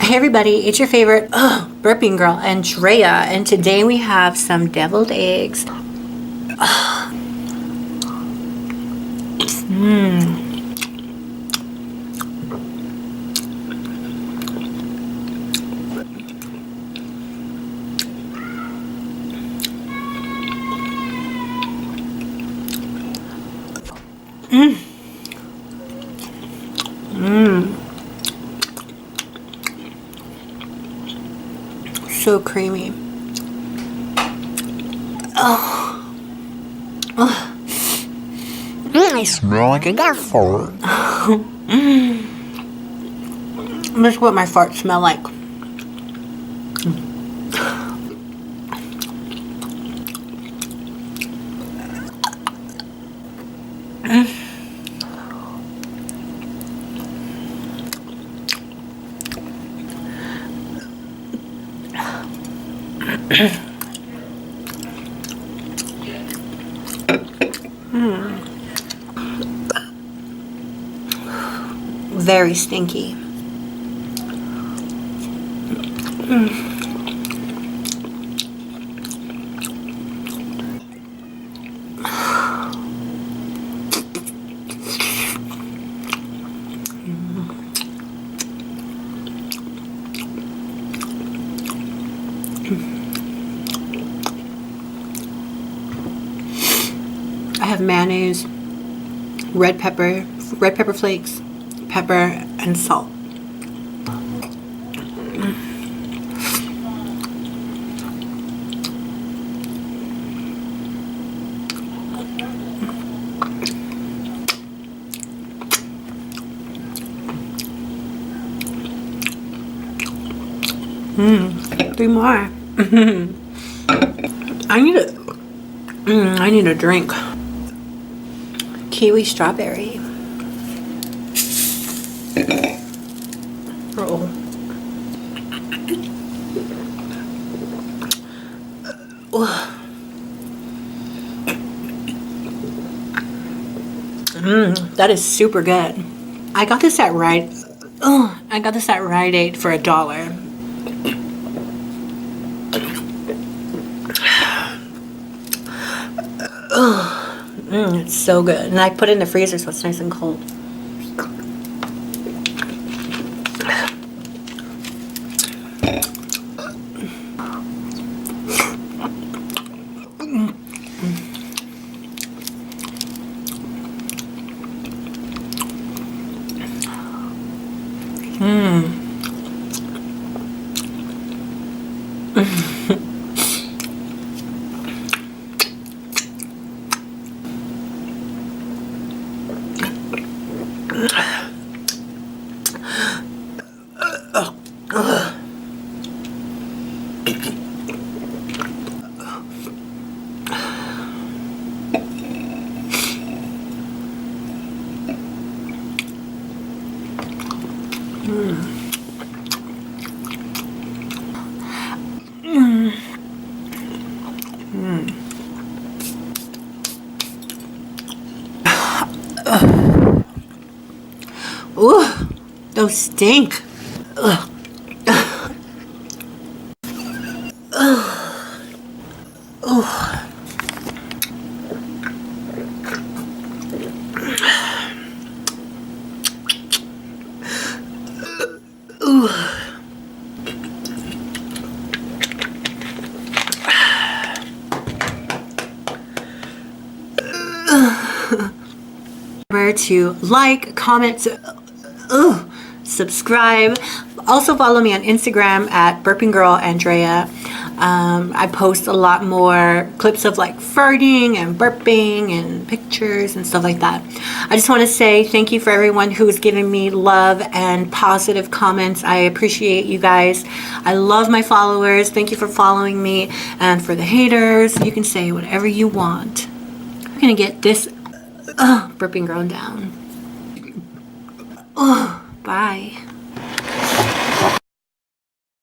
Hey everybody, it's your favorite burping girl, Andrea, and today we have some deviled eggs. So creamy. I smell like a got fart. This is what my farts smell like. Very stinky. I have mayonnaise, red pepper flakes, pepper, and salt. Three more. I need a drink. Kiwi strawberry. Oh. That is super good. I got this at Rite Aid for $1. It's so good. And I put it in the freezer so it's nice and cold. Ooh, those stink. Ugh. Remember to like, comment, subscribe. Also follow me on Instagram at Burping Girl Andrea. I post a lot more clips of like farting and burping and pictures and stuff like that. I just want to say thank you for everyone who's giving me love and positive comments. I appreciate you guys. I love my followers. Thank you for following me. And for the haters, you can say whatever you want. I'm gonna get this burping girl down. Bye.